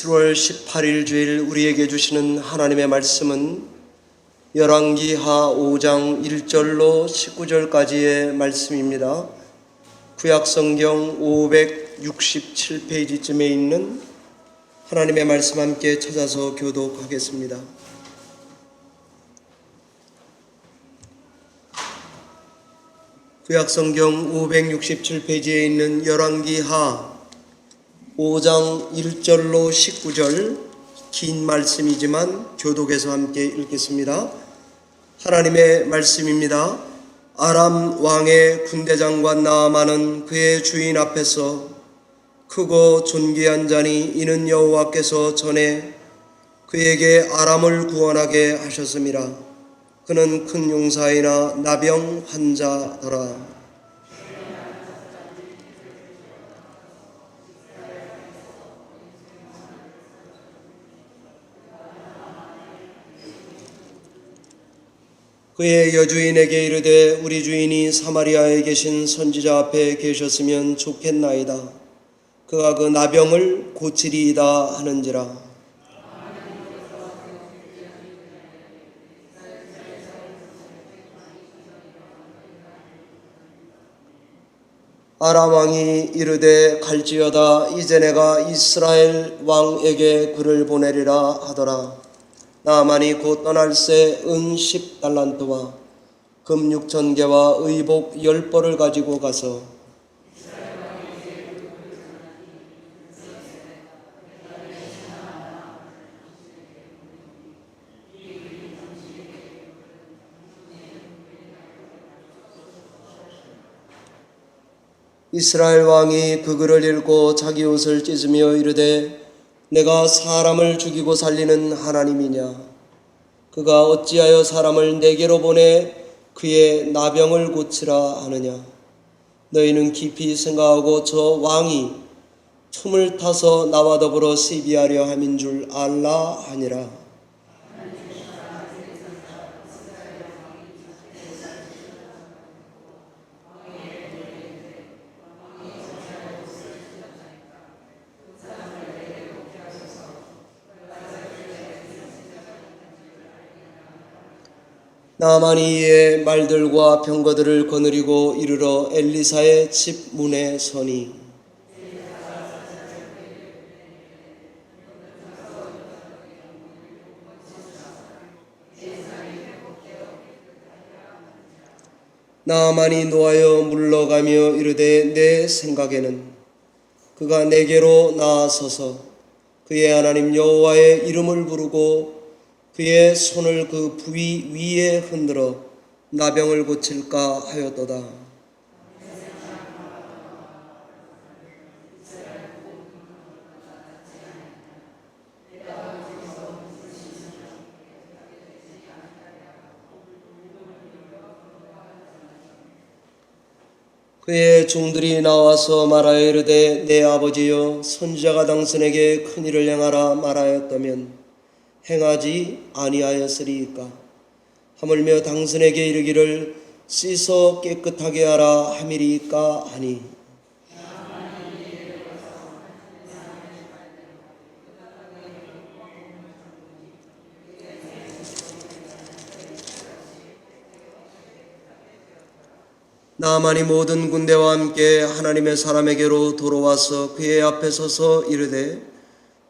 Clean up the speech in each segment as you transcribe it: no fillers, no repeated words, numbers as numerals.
7월 18일 주일 우리에게 주시는 하나님의 말씀은 열왕기하 5장 1절로 19절까지의 말씀입니다. 구약성경 567페이지쯤에 있는 하나님의 말씀 함께 찾아서 교독하겠습니다. 구약성경 567페이지에 있는 열왕기하 5장 1절로 19절 긴 말씀이지만 교독해서 함께 읽겠습니다. 하나님의 말씀입니다. 아람 왕의 군대장관 나아만은 그의 주인 앞에서 크고 존귀한 자니 이는 여호와께서 전에 그에게 아람을 구원하게 하셨음이라. 그는 큰 용사이나 나병 환자더라. 그의 여주인에게 이르되 우리 주인이 사마리아에 계신 선지자 앞에 계셨으면 좋겠나이다. 그가 그 나병을 고치리이다 하는지라. 아람 왕이 이르되 갈지어다. 이제 내가 이스라엘 왕에게 그를 보내리라 하더라. 나아만이 곧 떠날새 은 10달란트와 금 6,000개와 의복 10벌을 가지고 가서 이스라엘 왕이 그 글을 읽고 자기 옷을 찢으며 이르되 내가 사람을 죽이고 살리는 하나님이냐? 그가 어찌하여 사람을 내게로 보내 그의 나병을 고치라 하느냐? 너희는 깊이 생각하고 저 왕이 틈을 타서 나와 더불어 시비하려 함인 줄 알라 하니라. 나아만이 이에 말들과 병거들을 거느리고 이르러 엘리사의 집 문에 서니 나아만이 노하여 물러가며 이르되 내 생각에는 그가 내게로 나아서서 그의 하나님 여호와의 이름을 부르고 그의 손을 그 부위 위에 흔들어 나병을 고칠까 하였도다. 그의 종들이 나와서 말하여 이르되 내 아버지여 선지자가 당신에게 큰 일을 행하라 말하였다면 행하지 아니하였으리이까? 하물며 당신에게 이르기를 씻어 깨끗하게 하라 함이리이까 하니 나아만이 모든 군대와 함께 하나님의 사람에게로 돌아와서 그의 앞에 서서 이르되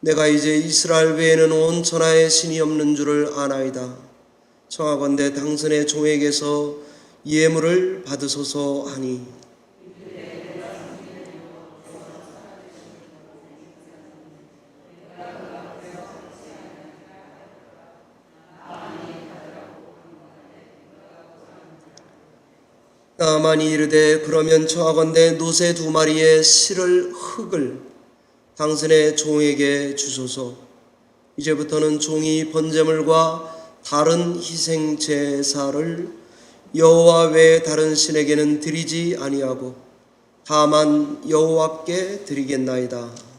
내가 이제 이스라엘 외에는 온 천하에 신이 없는 줄을 아나이다. 청하건대 당신의 종에게서 예물을 받으소서 하니 나아만이 이르되 그러면 청하건대 노새 2마리의 실을 흙을 당신의 종에게 주소서. 이제부터는 종이 번제물과 다른 희생 제사를 여호와 외에 다른 신에게는 드리지 아니하고 다만 여호와께 드리겠나이다.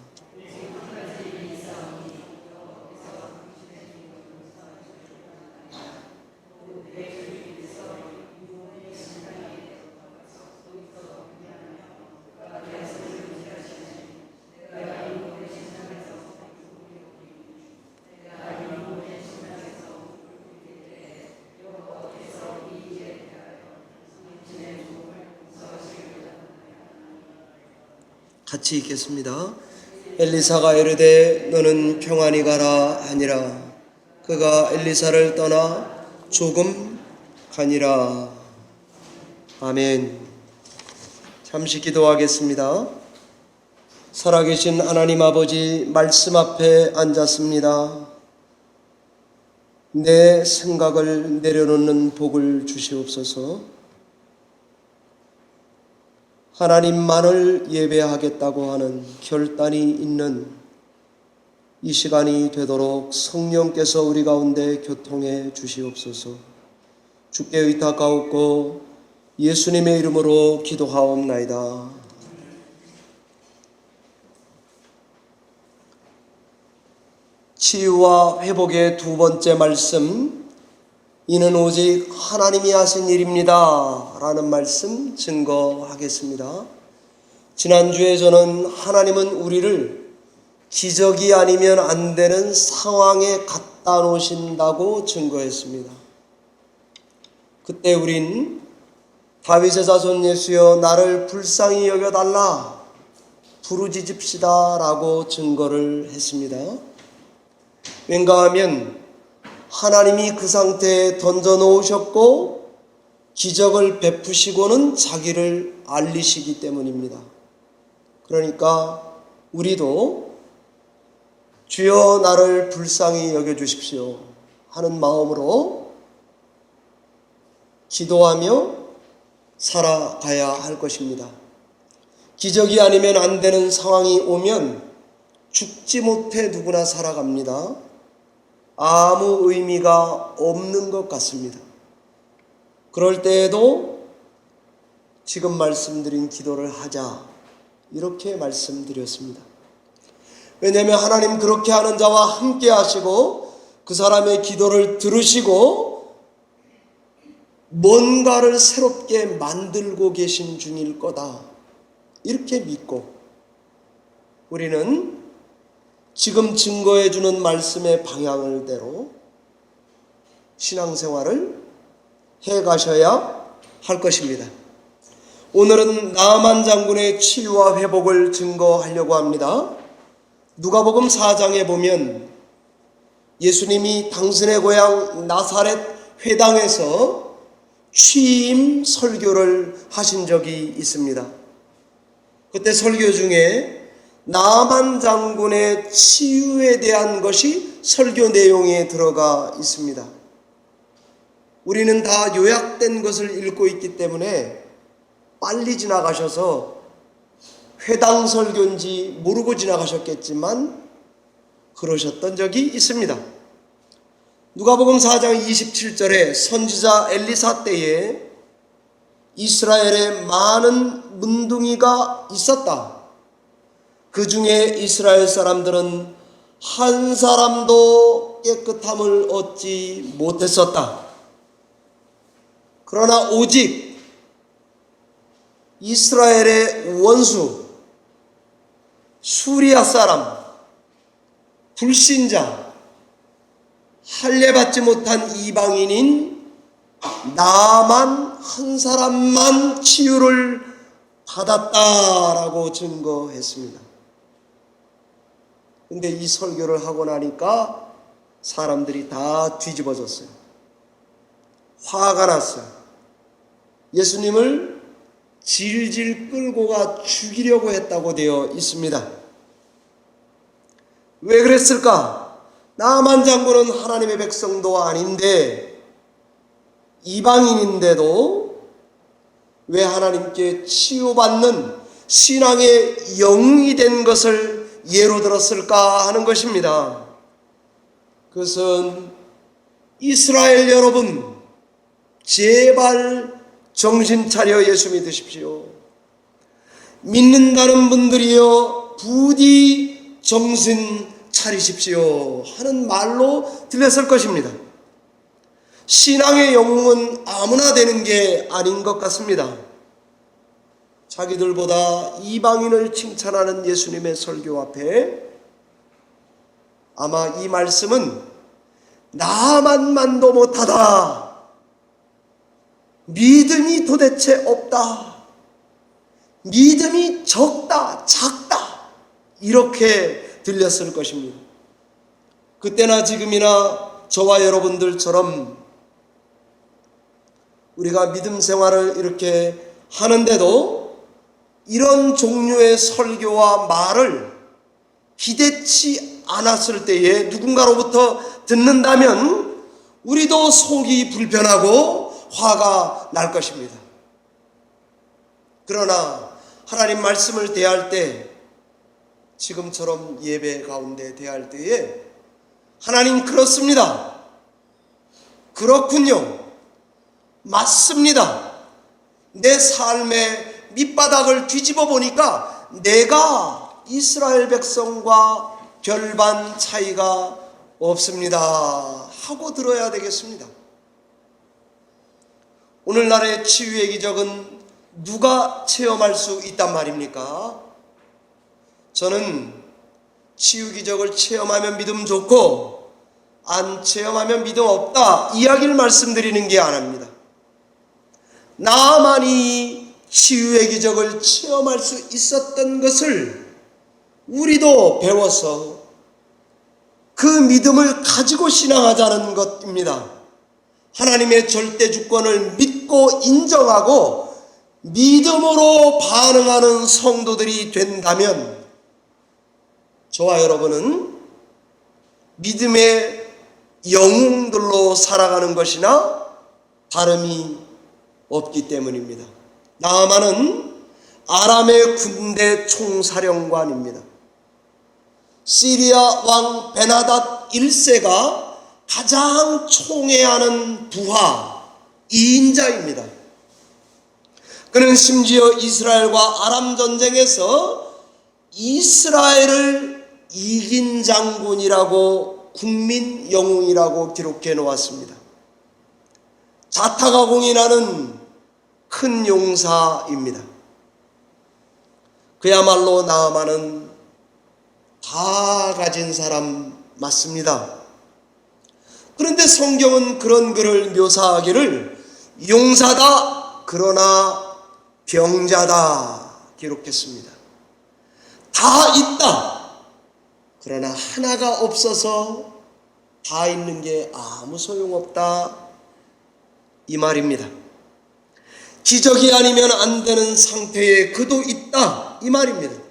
같이 읽겠습니다. 엘리사가 이르되 너는 평안히 가라 하니라. 그가 엘리사를 떠나 조금 가니라. 아멘. 잠시 기도하겠습니다. 살아계신 하나님 아버지, 말씀 앞에 앉았습니다. 내 생각을 내려놓는 복을 주시옵소서. 하나님만을 예배하겠다고 하는 결단이 있는 이 시간이 되도록 성령께서 우리 가운데 교통해 주시옵소서. 주께 의탁하옵고 예수님의 이름으로 기도하옵나이다. 치유와 회복의 두 번째 말씀, 이는 오직 하나님이 하신 일입니다 라는 말씀 증거하겠습니다. 지난주에 저는 하나님은 우리를 기적이 아니면 안 되는 상황에 갖다 놓으신다고 증거했습니다. 그때 우린 다윗의 자손 예수여 나를 불쌍히 여겨달라 부르짖읍시다 라고 증거를 했습니다. 왠가 하면 하나님이 그 상태에 던져놓으셨고 기적을 베푸시고는 자기를 알리시기 때문입니다. 그러니까 우리도 주여 나를 불쌍히 여겨주십시오 하는 마음으로 기도하며 살아가야 할 것입니다. 기적이 아니면 안 되는 상황이 오면 죽지 못해 누구나 살아갑니다. 아무 의미가 없는 것 같습니다. 그럴 때에도 지금 말씀드린 기도를 하자 이렇게 말씀드렸습니다. 왜냐하면 하나님 그렇게 하는 자와 함께 하시고 그 사람의 기도를 들으시고 뭔가를 새롭게 만들고 계신 중일 거다 이렇게 믿고 우리는 지금 증거해 주는 말씀의 방향을 대로 신앙생활을 해 가셔야 할 것입니다. 오늘은 나아만 장군의 치유와 회복을 증거하려고 합니다. 누가복음 4장에 보면 예수님이 당신의 고향 나사렛 회당에서 취임 설교를 하신 적이 있습니다. 그때 설교 중에 나아만 장군의 치유에 대한 것이 설교 내용에 들어가 있습니다. 우리는 다 요약된 것을 읽고 있기 때문에 빨리 지나가셔서 회당 설교인지 모르고 지나가셨겠지만 그러셨던 적이 있습니다. 누가복음 4장 27절에 선지자 엘리사 때에 이스라엘에 많은 문둥이가 있었다. 그 중에 이스라엘 사람들은 한 사람도 깨끗함을 얻지 못했었다. 그러나 오직 이스라엘의 원수 수리아 사람 불신자 할례받지 못한 이방인인 나만 한 사람만 치유를 받았다라고 증거했습니다. 근데 이 설교를 하고 나니까 사람들이 다 뒤집어졌어요. 화가 났어요. 예수님을 질질 끌고 가 죽이려고 했다고 되어 있습니다. 왜 그랬을까? 나아만 장군은 하나님의 백성도 아닌데 이방인인데도 왜 하나님께 치유받는 신앙의 영이 된 것을 예로 들었을까 하는 것입니다. 그것은 이스라엘 여러분 제발 정신 차려 예수 믿으십시오. 믿는다는 분들이여 부디 정신 차리십시오 하는 말로 들렸을 것입니다. 신앙의 영웅은 아무나 되는 게 아닌 것 같습니다. 자기들보다 이방인을 칭찬하는 예수님의 설교 앞에 아마 이 말씀은 나만도 못하다, 믿음이 도대체 없다, 믿음이 적다, 작다 이렇게 들렸을 것입니다. 그때나 지금이나 저와 여러분들처럼 우리가 믿음 생활을 이렇게 하는데도 이런 종류의 설교와 말을 기대치 않았을 때에 누군가로부터 듣는다면 우리도 속이 불편하고 화가 날 것입니다. 그러나 하나님 말씀을 대할 때, 지금처럼 예배 가운데 대할 때에 하나님 그렇습니다. 그렇군요. 맞습니다. 내 삶의 밑바닥을 뒤집어 보니까 내가 이스라엘 백성과 별반 차이가 없습니다 하고 들어야 되겠습니다. 오늘날의 치유의 기적은 누가 체험할 수 있단 말입니까? 저는 치유 기적을 체험하면 믿음 좋고 안 체험하면 믿음 없다 이야기를 말씀드리는 게 아닙니다. 나만이 치유의 기적을 체험할 수 있었던 것을 우리도 배워서 그 믿음을 가지고 신앙하자는 것입니다. 하나님의 절대 주권을 믿고 인정하고 믿음으로 반응하는 성도들이 된다면 저와 여러분은 믿음의 영웅들로 살아가는 것이나 다름이 없기 때문입니다. 나아만은 아람의 군대 총사령관입니다. 시리아 왕 베나닷 1세가 가장 총애하는 부하 2인자입니다. 그는 심지어 이스라엘과 아람 전쟁에서 이스라엘을 이긴 장군이라고 국민 영웅이라고 기록해 놓았습니다. 자타가 공인하는 큰 용사입니다. 그야말로 나아만은 다 가진 사람 맞습니다. 그런데 성경은 그런 그를 묘사하기를 용사다 그러나 병자다 기록했습니다. 다 있다 그러나 하나가 없어서 다 있는 게 아무 소용없다 이 말입니다. 기적이 아니면 안 되는 상태에 그도 있다 이 말입니다.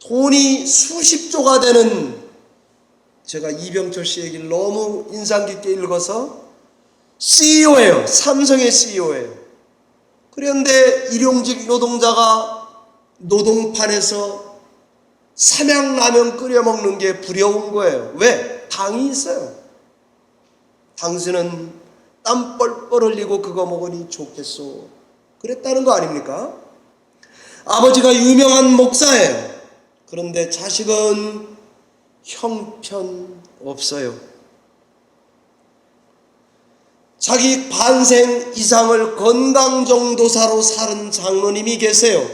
돈이 수십조가 되는, 제가 이병철 씨 얘기를 너무 인상 깊게 읽어서 CEO예요. 삼성의 CEO예요. 그런데 일용직 노동자가 노동판에서 삼양라면 끓여 먹는 게 두려운 거예요. 왜? 당이 있어요. 당신은 땀 뻘뻘 흘리고 그거 먹으니 좋겠소. 그랬다는 거 아닙니까? 아버지가 유명한 목사예요. 그런데 자식은 형편없어요. 자기 반생 이상을 건강정도사로 살은 장로님이 계세요.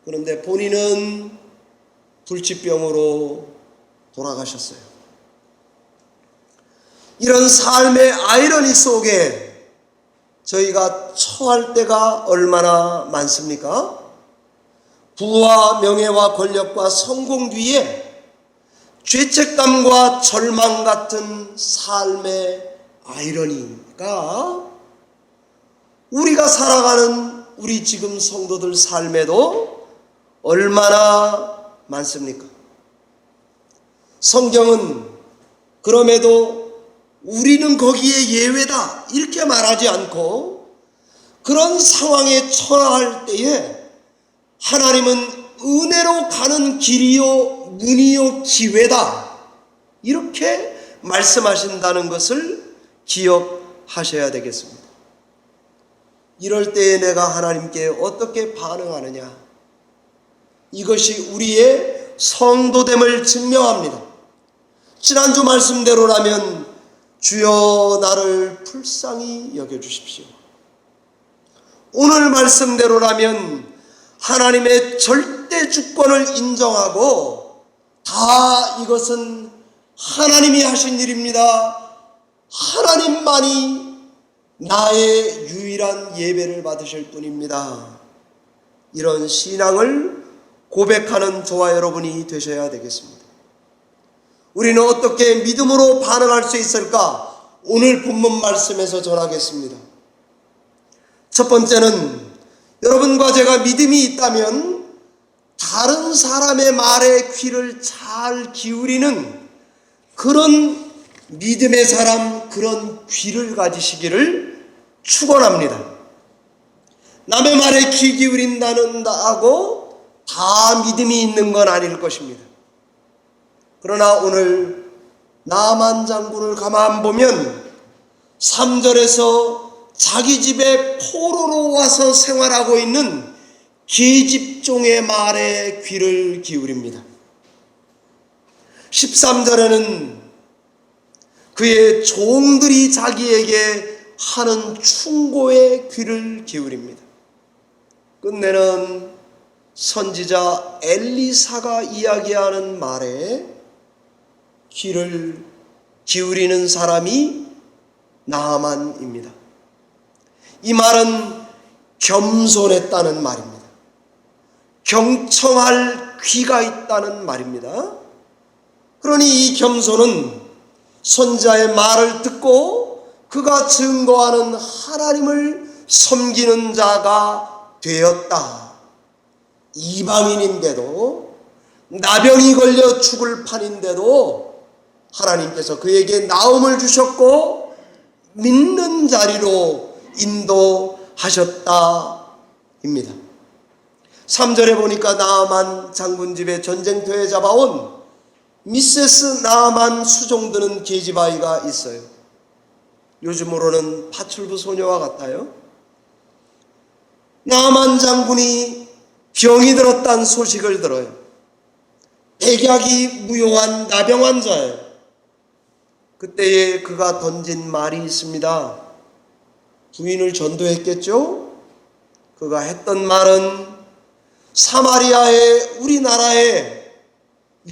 그런데 본인은 불치병으로 돌아가셨어요. 이런 삶의 아이러니 속에 저희가 처할 때가 얼마나 많습니까? 부와 명예와 권력과 성공 뒤에 죄책감과 절망 같은 삶의 아이러니가 우리가 살아가는 우리 지금 성도들 삶에도 얼마나 많습니까? 성경은 그럼에도 우리는 거기에 예외다 이렇게 말하지 않고 그런 상황에 처할 때에 하나님은 은혜로 가는 길이요 문이요 기회다 이렇게 말씀하신다는 것을 기억하셔야 되겠습니다. 이럴 때에 내가 하나님께 어떻게 반응하느냐, 이것이 우리의 성도됨을 증명합니다. 지난주 말씀대로라면 주여 나를 불쌍히 여겨주십시오. 오늘 말씀대로라면 하나님의 절대 주권을 인정하고 다 이것은 하나님이 하신 일입니다. 하나님만이 나의 유일한 예배를 받으실 분입니다. 이런 신앙을 고백하는 저와 여러분이 되셔야 되겠습니다. 우리는 어떻게 믿음으로 반응할 수 있을까? 오늘 본문 말씀에서 전하겠습니다. 첫 번째는 여러분과 제가 믿음이 있다면 다른 사람의 말에 귀를 잘 기울이는 그런 믿음의 사람, 그런 귀를 가지시기를 축원합니다. 남의 말에 귀 기울인다고 다 믿음이 있는 건 아닐 것입니다. 그러나 오늘 나만 장군을 가만 보면 3절에서 자기 집에 포로로 와서 생활하고 있는 계집종의 말에 귀를 기울입니다. 13절에는 그의 종들이 자기에게 하는 충고에 귀를 기울입니다. 끝내는 선지자 엘리사가 이야기하는 말에 귀를 기울이는 사람이 나아만입니다. 이 말은 겸손했다는 말입니다. 경청할 귀가 있다는 말입니다. 그러니 이 겸손은 선지자의 말을 듣고 그가 증거하는 하나님을 섬기는 자가 되었다. 이방인인데도, 나병이 걸려 죽을 판인데도 하나님께서 그에게 나음을 주셨고 믿는 자리로 인도하셨다입니다. 3절에 보니까 나아만 장군 집에 전쟁터에 잡아온 미세스 나아만 수종드는 계집아이가 있어요. 요즘으로는 파출부 소녀와 같아요. 나아만 장군이 병이 들었다는 소식을 들어요. 백약이 무용한 나병 환자예요. 그때에 그가 던진 말이 있습니다. 부인을 전도했겠죠? 그가 했던 말은 사마리아에 우리나라에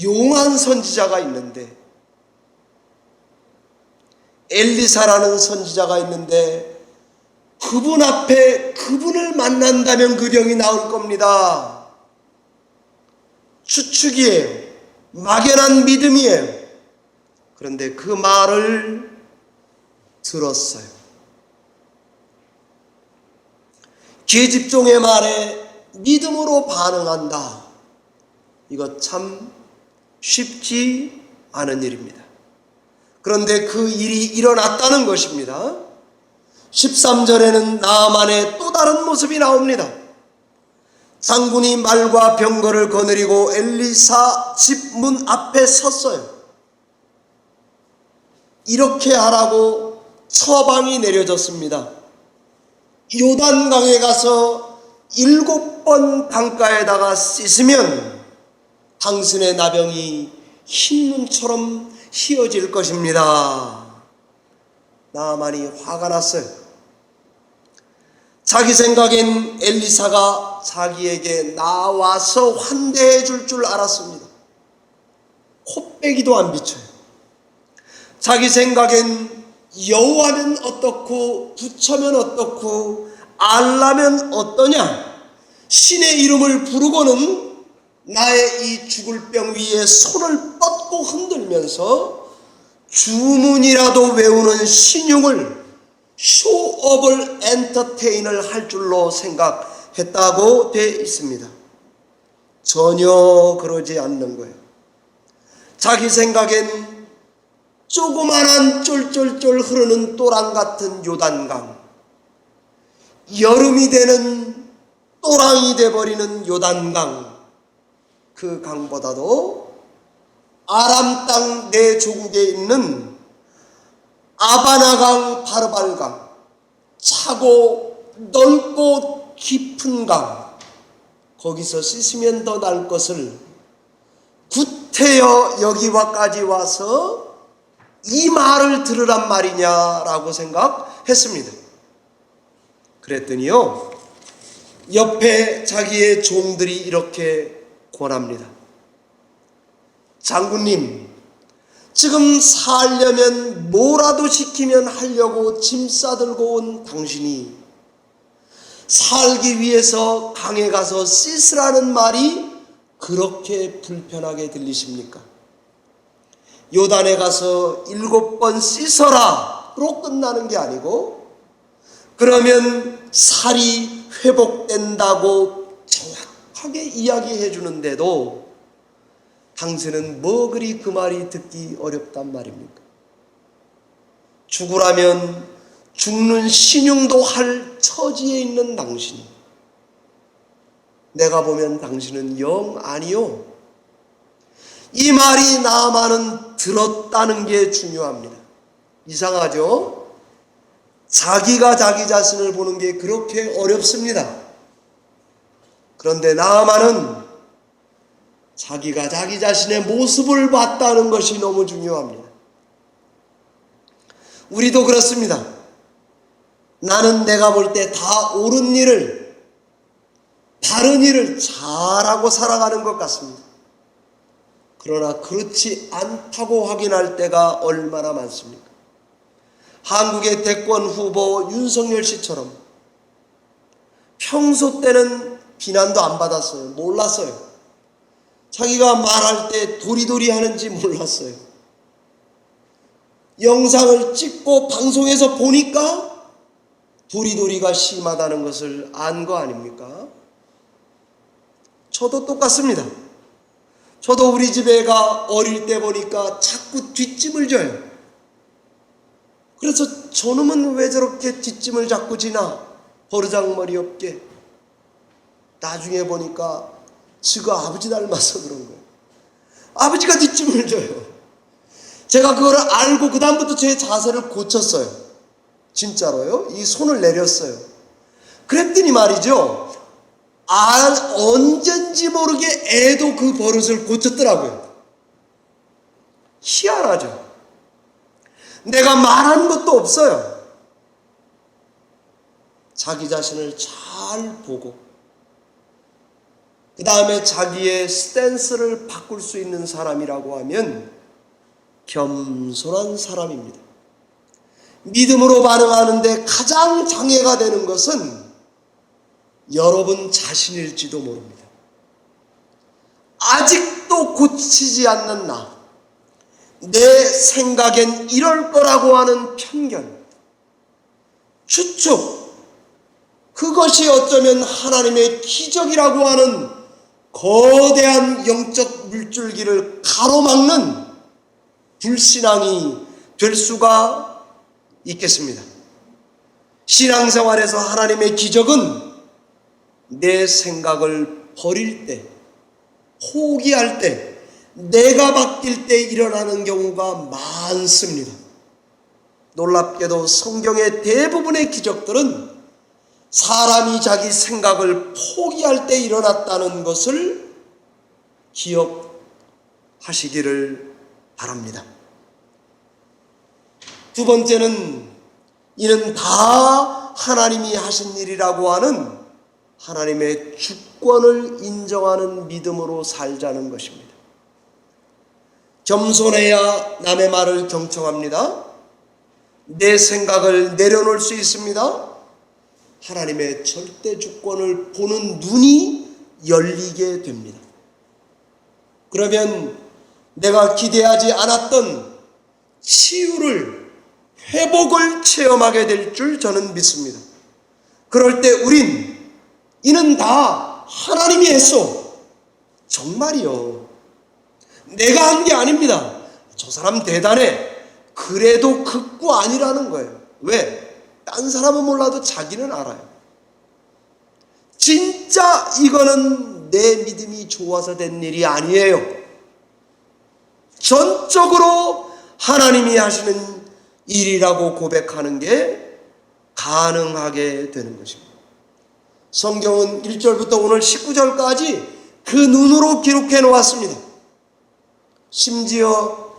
용한 선지자가 있는데, 엘리사라는 선지자가 있는데 그분 앞에 그분을 만난다면 그 병이 나을 겁니다. 추측이에요. 막연한 믿음이에요. 그런데 그 말을 들었어요. 계집종의 말에 믿음으로 반응한다. 이거 참 쉽지 않은 일입니다. 그런데 그 일이 일어났다는 것입니다. 13절에는 나아만의 또 다른 모습이 나옵니다. 장군이 말과 병거를 거느리고 엘리사 집 문 앞에 섰어요. 이렇게 하라고 처방이 내려졌습니다. 요단강에 가서 7번 강가에다가 씻으면 당신의 나병이 흰눈처럼 희어질 것입니다. 나아만이 화가 났어요. 자기 생각엔 엘리사가 자기에게 나와서 환대해 줄 알았습니다. 코빼기도 안 비춰요. 자기 생각엔 여호와면 어떻고 부처면 어떻고 알라면 어떠냐, 신의 이름을 부르고는 나의 이 죽을 병 위에 손을 뻗고 흔들면서 주문이라도 외우는 신용을, 쇼업을 엔터테인을 할 줄로 생각했다고 돼 있습니다. 전혀 그러지 않는 거예요. 자기 생각엔 조그만한 쫄쫄쫄 흐르는 또랑 같은 요단강, 여름이 되는 또랑이 돼버리는 요단강, 그 강보다도 아람 땅 내조국에 있는 아바나강, 바르발강, 차고 넓고 깊은 강, 거기서 씻으면 더 나을 것을 구태여 여기와까지 와서 이 말을 들으란 말이냐라고 생각했습니다. 그랬더니요, 옆에 자기의 종들이 이렇게 권합니다. 장군님, 지금 살려면 뭐라도 시키면 하려고 짐 싸들고 온 당신이 살기 위해서 강에 가서 씻으라는 말이 그렇게 불편하게 들리십니까? 요단에 가서 7번 씻어라로 끝나는 게 아니고, 그러면 살이 회복된다고 정확하게 이야기해 주는데도 당신은 뭐 그리 그 말이 듣기 어렵단 말입니까? 죽으라면 죽는 신용도 할 처지에 있는 당신이, 내가 보면 당신은 영 아니요. 이 말이 나아만은 들었다는 게 중요합니다. 이상하죠? 자기가 자기 자신을 보는 게 그렇게 어렵습니다. 그런데 나아만은 자기가 자기 자신의 모습을 봤다는 것이 너무 중요합니다. 우리도 그렇습니다. 나는 내가 볼 때 다 옳은 일을, 바른 일을 잘하고 살아가는 것 같습니다. 그러나 그렇지 않다고 확인할 때가 얼마나 많습니까? 한국의 대권 후보 윤석열 씨처럼 평소 때는 비난도 안 받았어요. 몰랐어요. 자기가 말할 때 도리도리 하는지 몰랐어요. 영상을 찍고 방송에서 보니까 도리도리가 심하다는 것을 안 거 아닙니까? 저도 똑같습니다. 저도 우리 집 애가 어릴 때 보니까 자꾸 뒷짐을 져요. 그래서 저놈은 왜 저렇게 뒷짐을 자꾸 지나? 버르장머리 없게. 나중에 보니까 지가 아버지 닮아서 그런 거예요. 아버지가 뒷짐을 져요. 제가 그거를 알고 그 다음부터 제 자세를 고쳤어요. 진짜로요. 이 손을 내렸어요. 그랬더니 말이죠, 언젠지 모르게 애도 그 버릇을 고쳤더라고요. 희한하죠. 내가 말한 것도 없어요. 자기 자신을 잘 보고 그 다음에 자기의 스탠스를 바꿀 수 있는 사람이라고 하면 겸손한 사람입니다. 믿음으로 반응하는데 가장 장애가 되는 것은 여러분 자신일지도 모릅니다. 아직도 고치지 않는 나, 내 생각엔 이럴 거라고 하는 편견, 추측, 그것이 어쩌면 하나님의 기적이라고 하는 거대한 영적 물줄기를 가로막는 불신앙이 될 수가 있겠습니다. 신앙생활에서 하나님의 기적은 내 생각을 버릴 때, 포기할 때, 내가 바뀔 때 일어나는 경우가 많습니다. 놀랍게도 성경의 대부분의 기적들은 사람이 자기 생각을 포기할 때 일어났다는 것을 기억하시기를 바랍니다. 두 번째는 이는 다 하나님이 하신 일이라고 하는 하나님의 주권을 인정하는 믿음으로 살자는 것입니다. 겸손해야 남의 말을 경청합니다. 내 생각을 내려놓을 수 있습니다. 하나님의 절대 주권을 보는 눈이 열리게 됩니다. 그러면 내가 기대하지 않았던 치유를, 회복을 체험하게 될 줄 저는 믿습니다. 그럴 때 우린 이는 다 하나님이 했어. 정말이요. 내가 한 게 아닙니다. 저 사람 대단해. 그래도 극구 아니라는 거예요. 왜? 딴 사람은 몰라도 자기는 알아요. 진짜 이거는 내 믿음이 좋아서 된 일이 아니에요. 전적으로 하나님이 하시는 일이라고 고백하는 게 가능하게 되는 것입니다. 성경은 1절부터 오늘 19절까지 그 눈으로 기록해 놓았습니다. 심지어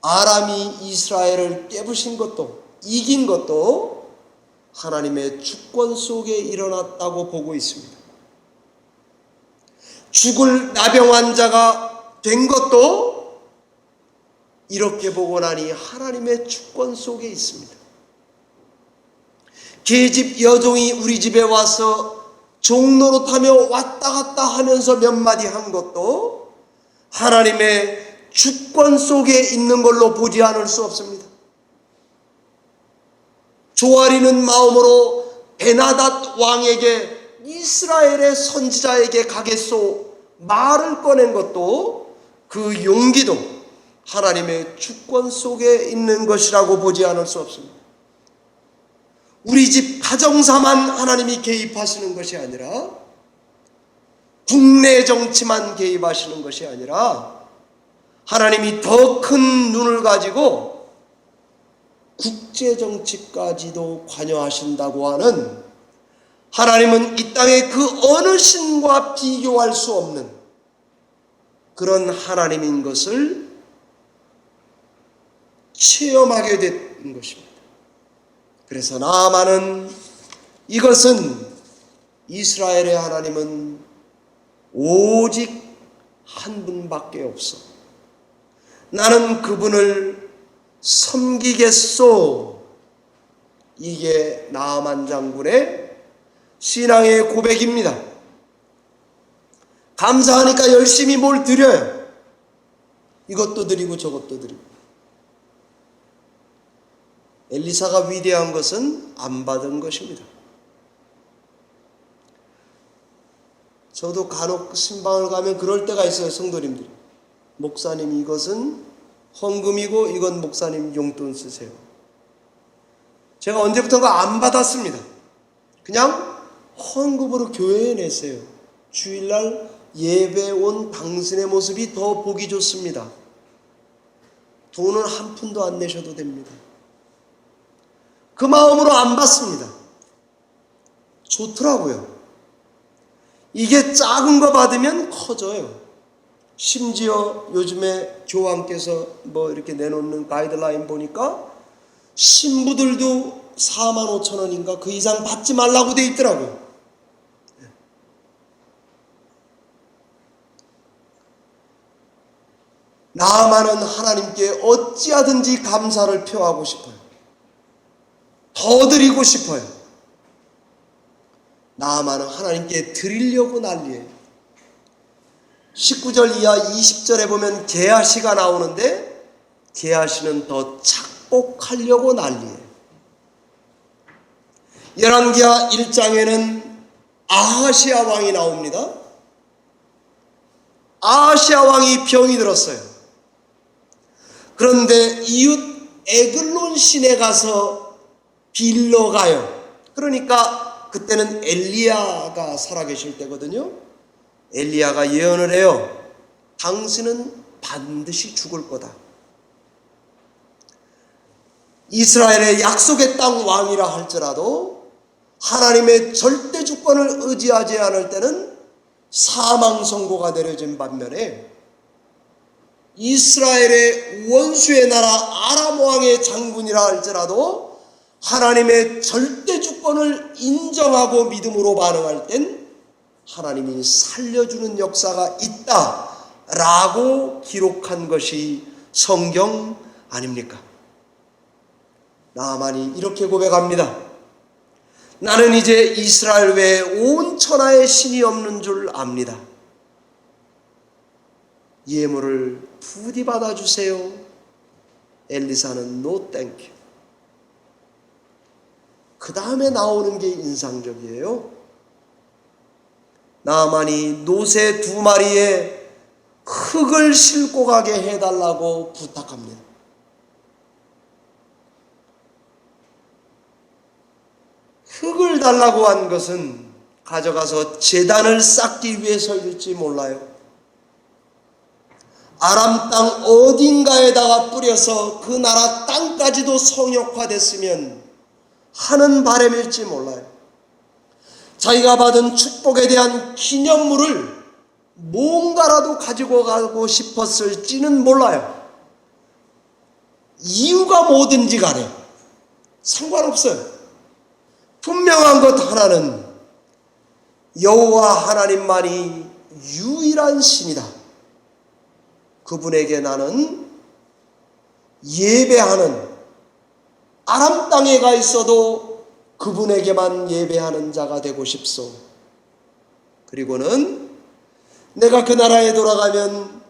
아람이 이스라엘을 깨부신 것도, 이긴 것도 하나님의 주권 속에 일어났다고 보고 있습니다. 죽을 나병 환자가 된 것도 이렇게 보고 나니 하나님의 주권 속에 있습니다. 계집 여종이 우리 집에 와서 종노릇하며 왔다 갔다 하면서 몇 마디 한 것도 하나님의 주권 속에 있는 걸로 보지 않을 수 없습니다. 조아리는 마음으로 베나닷 왕에게 이스라엘의 선지자에게 가겠소 말을 꺼낸 것도 그 용기도 하나님의 주권 속에 있는 것이라고 보지 않을 수 없습니다. 우리 집 가정사만 하나님이 개입하시는 것이 아니라, 국내 정치만 개입하시는 것이 아니라, 하나님이 더 큰 눈을 가지고 국제 정치까지도 관여하신다고 하는, 하나님은 이 땅의 그 어느 신과 비교할 수 없는 그런 하나님인 것을 체험하게 된 것입니다. 그래서 나아만은 이것은 이스라엘의 하나님은 오직 한 분밖에 없어. 나는 그분을 섬기겠소. 이게 나아만 장군의 신앙의 고백입니다. 감사하니까 열심히 뭘 드려요. 이것도 드리고 저것도 드리고. 엘리사가 위대한 것은 안 받은 것입니다. 저도 간혹 신방을 가면 그럴 때가 있어요. 성도님들이, 목사님 이것은 헌금이고 이건 목사님 용돈 쓰세요. 제가 언제부턴가 안 받았습니다. 그냥 헌금으로 교회에 내세요. 주일날 예배 온 당신의 모습이 더 보기 좋습니다. 돈은 한 푼도 안 내셔도 됩니다. 그 마음으로 안 받습니다. 좋더라고요. 이게 작은 거 받으면 커져요. 심지어 요즘에 교황께서 뭐 이렇게 내놓는 가이드라인 보니까 신부들도 45,000원인가 그 이상 받지 말라고 돼 있더라고요. 나아만은 하나님께 어찌하든지 감사를 표하고 싶어요. 더 드리고 싶어요. 나아만은 하나님께 드리려고 난리예요. 19절 이하 20절에 보면 게하시가 나오는데, 게하시는 더 착복하려고 난리예요. 열왕기하 1장에는 아하시아 왕이 나옵니다. 아하시아 왕이 병이 들었어요. 그런데 이웃 에글론 시내 가서 빌러 가요. 그러니까 그때는 엘리야가 살아계실 때거든요. 엘리야가 예언을 해요. 당신은 반드시 죽을 거다. 이스라엘의 약속의 땅 왕이라 할지라도 하나님의 절대 주권을 의지하지 않을 때는 사망 선고가 내려진 반면에, 이스라엘의 원수의 나라 아람 왕의 장군이라 할지라도 하나님의 절대 주권을 인정하고 믿음으로 반응할 땐 하나님이 살려주는 역사가 있다라고 기록한 것이 성경 아닙니까? 나아만이 이렇게 고백합니다. 나는 이제 이스라엘 외에 온 천하에 신이 없는 줄 압니다. 예물을 부디 받아주세요. 엘리사는 no thank you. 그 다음에 나오는 게 인상적이에요. 나아만이 노새 2마리에 흙을 싣고 가게 해달라고 부탁합니다. 흙을 달라고 한 것은 가져가서 제단을 쌓기 위해서일지 몰라요. 아람 땅 어딘가에다가 뿌려서 그 나라 땅까지도 성역화됐으면 하는 바람일지 몰라요. 자기가 받은 축복에 대한 기념물을 뭔가라도 가지고 가고 싶었을지는 몰라요. 이유가 뭐든지 간에 상관없어요. 분명한 것 하나는 여호와 하나님만이 유일한 신이다. 그분에게 나는 예배하는, 아람 땅에 가 있어도 그분에게만 예배하는 자가 되고 싶소. 그리고는 내가 그 나라에 돌아가면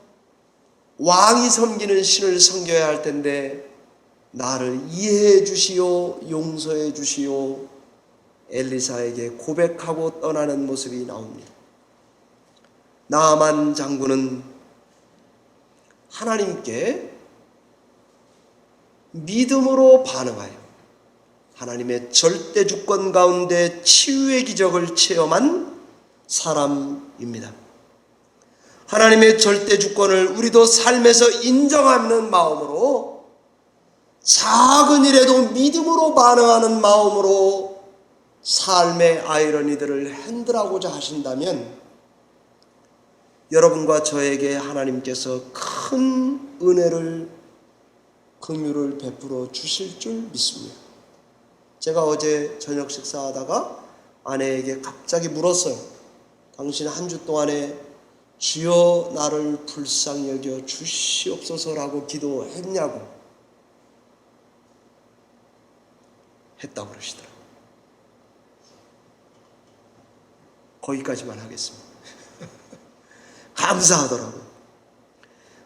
왕이 섬기는 신을 섬겨야 할 텐데 나를 이해해 주시오, 용서해 주시오, 엘리사에게 고백하고 떠나는 모습이 나옵니다. 나아만 장군은 하나님께 믿음으로 반응하여 하나님의 절대 주권 가운데 치유의 기적을 체험한 사람입니다. 하나님의 절대 주권을 우리도 삶에서 인정하는 마음으로, 작은 일에도 믿음으로 반응하는 마음으로 삶의 아이러니들을 핸들하고자 하신다면 여러분과 저에게 하나님께서 큰 은혜를, 긍휼을 베풀어 주실 줄 믿습니다. 제가 어제 저녁 식사하다가 아내에게 갑자기 물었어요. 당신 한 주 동안에 주여 나를 불쌍히 여겨 주시옵소서라고 기도했냐고. 했다고 그러시더라고요. 거기까지만 하겠습니다. 감사하더라고요.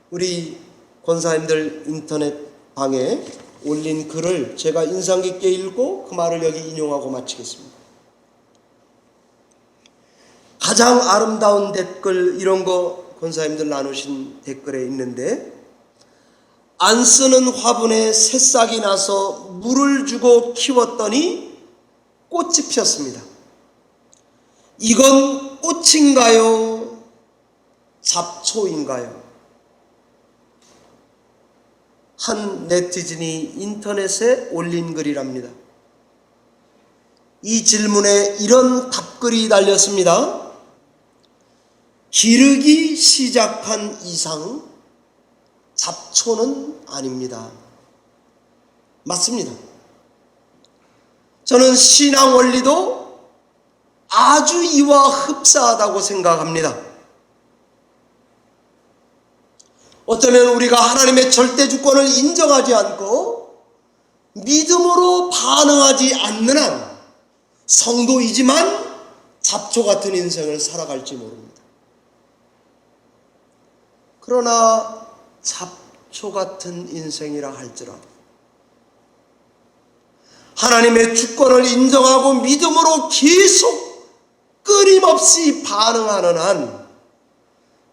우리 권사님들 인터넷 방에 올린 글을 제가 인상 깊게 읽고 그 말을 여기 인용하고 마치겠습니다. 가장 아름다운 댓글, 이런 거 권사님들 나누신 댓글에 있는데, 안 쓰는 화분에 새싹이 나서 물을 주고 키웠더니 꽃이 피었습니다. 이건 꽃인가요? 잡초인가요? 한 네티즌이 인터넷에 올린 글이랍니다. 이 질문에 이런 답글이 달렸습니다. 기르기 시작한 이상 잡초는 아닙니다. 맞습니다. 저는 신앙 원리도 아주 이와 흡사하다고 생각합니다. 어쩌면 우리가 하나님의 절대 주권을 인정하지 않고 믿음으로 반응하지 않는 한 성도이지만 잡초 같은 인생을 살아갈지 모릅니다. 그러나 잡초 같은 인생이라 할지라도 하나님의 주권을 인정하고 믿음으로 계속 끊임없이 반응하는 한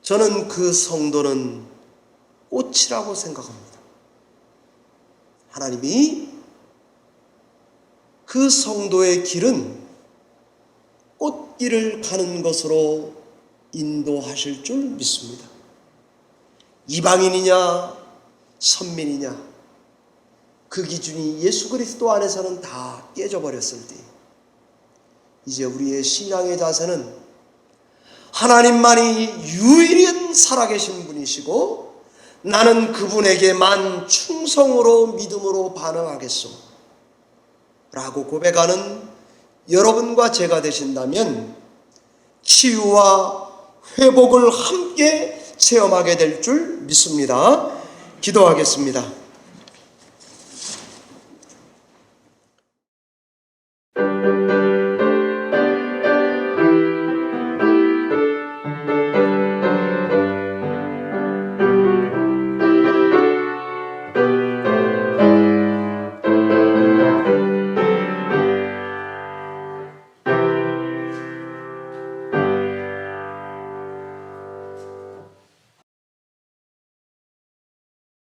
저는 그 성도는 꽃이라고 생각합니다. 하나님이 그 성도의 길은 꽃길을 가는 것으로 인도하실 줄 믿습니다. 이방인이냐 선민이냐 그 기준이 예수 그리스도 안에서는 다 깨져버렸을 때 이제 우리의 신앙의 자세는 하나님만이 유일한 살아계신 분이시고 나는 그분에게만 충성으로 믿음으로 반응하겠소 라고 고백하는 여러분과 제가 되신다면 치유와 회복을 함께 체험하게 될 줄 믿습니다. 기도하겠습니다.